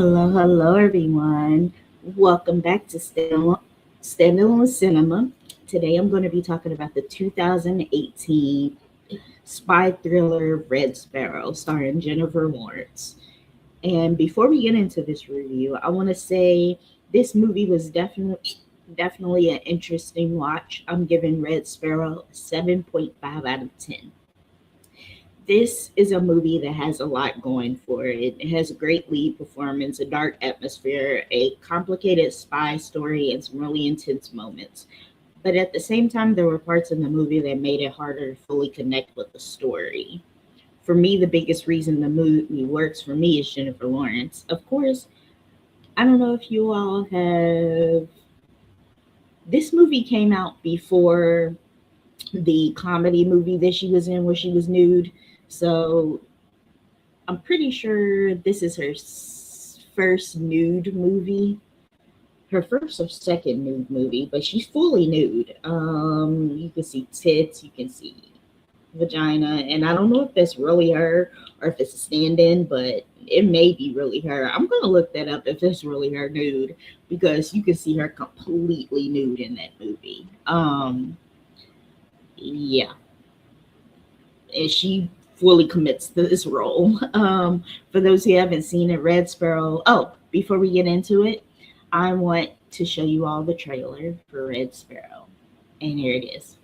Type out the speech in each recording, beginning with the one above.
Hello, everyone. Welcome back to Standalone Cinema. Today I'm going to be talking about the 2018 spy thriller Red Sparrow, starring Jennifer Lawrence. And before we get into this review, I want to say this movie was definitely an interesting watch. I'm giving Red Sparrow a 7.5 out of 10. This is a movie that has a lot going for it. It has a great lead performance, a dark atmosphere, a complicated spy story, and some really intense moments. But at the same time, there were parts in the movie that made it harder to fully connect with the story. For me, the biggest reason the movie works for me is Jennifer Lawrence. Of course, I don't know if you all have. This movie came out before the comedy movie that she was in, where she was nude. So I'm pretty sure this is her first nude movie, her first or second nude movie, but she's fully nude. You can see tits, you can see vagina, and I don't know if that's really her or if it's a stand-in, but it may be really her. I'm gonna look that up if it's really her nude because you can see her completely nude in that movie. Yeah, and she fully commits to this role. For those who haven't seen it, Red Sparrow. Oh, before we get into it, I want to show you all the trailer for Red Sparrow, and here it is.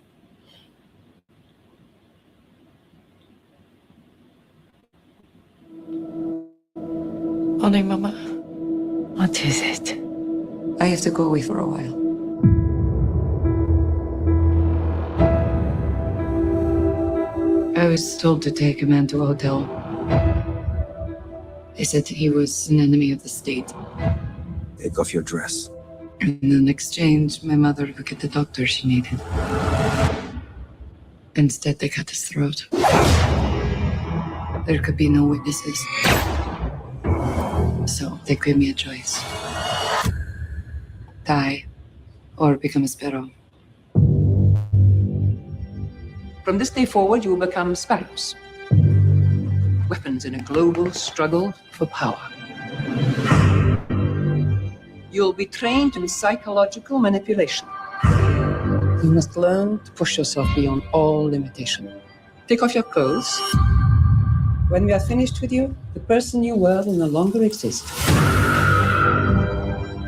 Morning, Mama. What is it? I have to go away for a while. I was told to take a man to a hotel. They said he was an enemy of the state. Take off your dress. And in exchange, my mother would get the doctor she needed. Instead, they cut his throat. There could be no witnesses. So they gave me a choice. Die or become a sparrow. From this day forward, you will become sparrows. Weapons in a global struggle for power. You'll be trained in psychological manipulation. You must learn to push yourself beyond all limitation. Take off your clothes. When we are finished with you, the person you were will no longer exist.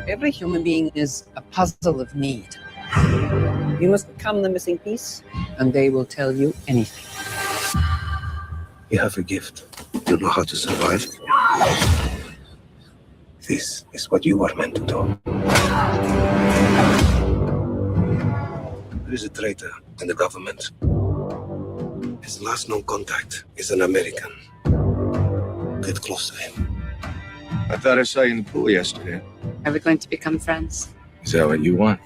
Every human being is a puzzle of need. You must become the missing piece, and they will tell you anything. You have a gift. You know how to survive. This is what you are meant to do. There is a traitor in the government. His last known contact is an American. Get close to him. I thought I saw you in the pool yesterday. Are we going to become friends? Is that what you want?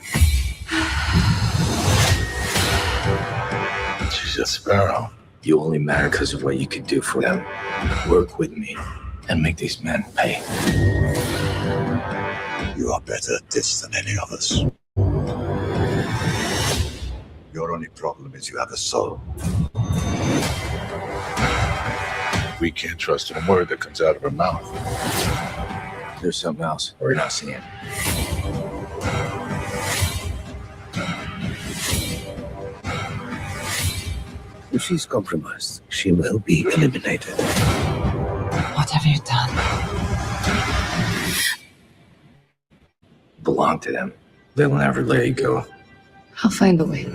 She's a sparrow. You only matter because of what you could do for them. Work with me and make these men pay. You are better at this than any of us. Your only problem is you have a soul. We can't trust a word that comes out of her mouth. There's something else we're not seeing. If she's compromised, she will be eliminated. What have you done? Belong to them. They'll never let you go. I'll find a way.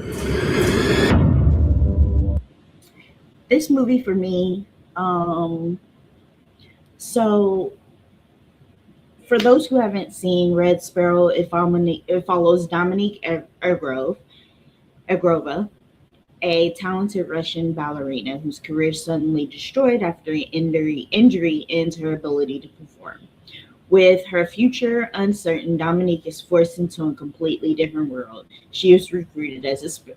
This movie for me, so for those who haven't seen Red Sparrow, it follows Dominika Egorova, a talented Russian ballerina whose career is suddenly destroyed after an injury ends her ability to perform. With her future uncertain, Dominique is forced into a completely different world. She is recruited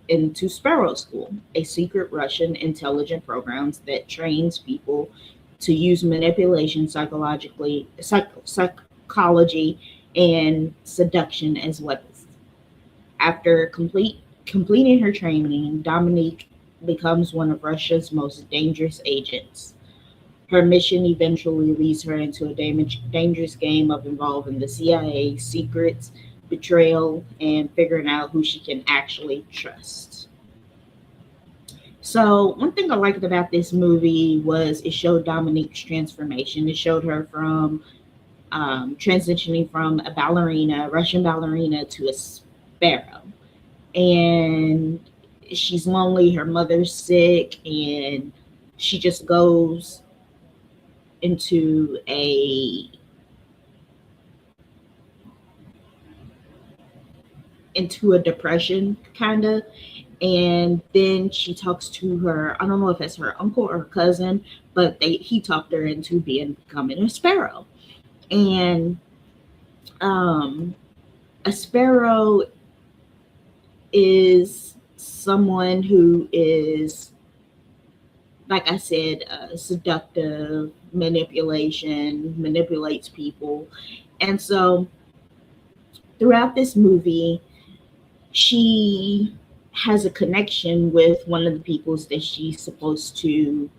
into Sparrow School, a secret Russian intelligence program that trains people to use manipulation, psychology, and seduction as weapons. After completing her training, Dominique becomes one of Russia's most dangerous agents. Her mission eventually leads her into a dangerous game of involving the CIA, secrets, betrayal, and figuring out who she can actually trust. So one thing I liked about this movie was it showed Dominique's transformation. It showed her from transitioning from a ballerina, Russian ballerina, to a sparrow. And she's lonely, her mother's sick, and she just goes into a depression kind of. And then she talks to her, I don't know if it's her uncle or her cousin, but he talked her into becoming a sparrow. And a sparrow is someone who is, like I said, seductive, manipulates people. And so throughout this movie, she has a connection with one of the peoples that she's supposed to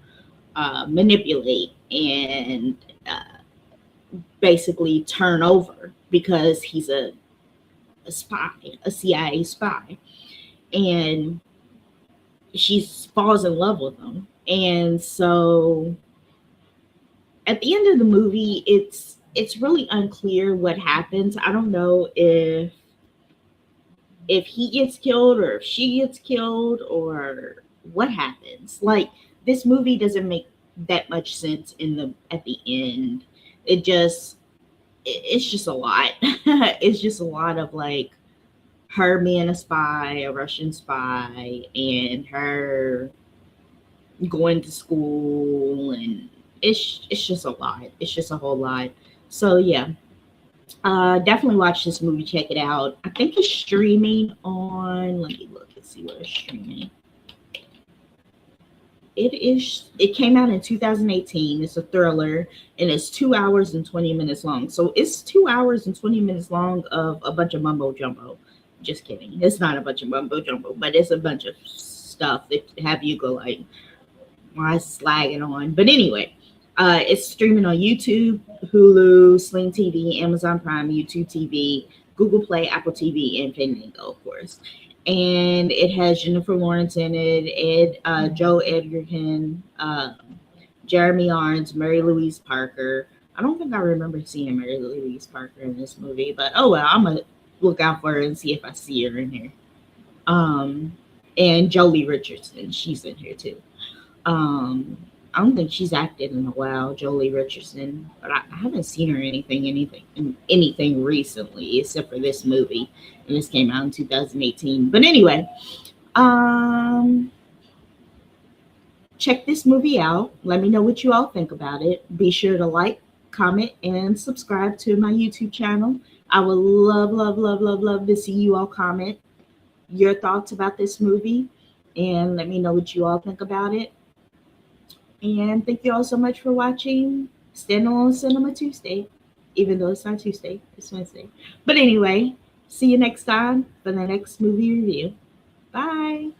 manipulate and basically turn over, because he's a spy, a CIA spy. And she falls in love with him. And so at the end of the movie, it's really unclear what happens. I don't know if he gets killed or if she gets killed or what happens. Like, this movie doesn't make that much sense at the end. It's just a lot. It's just a lot of like her being a spy, a Russian spy, and her going to school, and it's just a lot. It's just a whole lot. So yeah. Definitely watch this movie. Check it out. I think it's streaming on. Let me look and see where it's streaming. It came out in 2018. It's a thriller, and it's 2 hours and 20 minutes long. So it's 2 hours and 20 minutes long of a bunch of mumbo jumbo. Just kidding. It's not a bunch of mumbo jumbo, but it's a bunch of stuff that have you go like, why slagging on? But anyway. It's streaming on YouTube, Hulu, Sling TV, Amazon Prime, YouTube TV, Google Play, Apple TV, and Fandango, of course. And it has Jennifer Lawrence in it, Joe Edgerton, Jeremy Irons, Mary Louise Parker. I don't think I remember seeing Mary Louise Parker in this movie, but oh well, I'm gonna look out for her and see if I see her in here. And Jolie Richardson, she's in here too. I don't think she's acted in a while, Jolie Richardson, but I haven't seen her in anything recently except for this movie, and this came out in 2018. But anyway, check this movie out. Let me know what you all think about it. Be sure to like, comment, and subscribe to my YouTube channel. I would love to see you all comment your thoughts about this movie, and let me know what you all think about it. And thank you all so much for watching Standalone Cinema Tuesday, even though it's not Tuesday, it's Wednesday. But anyway, see you next time for the next movie review. Bye.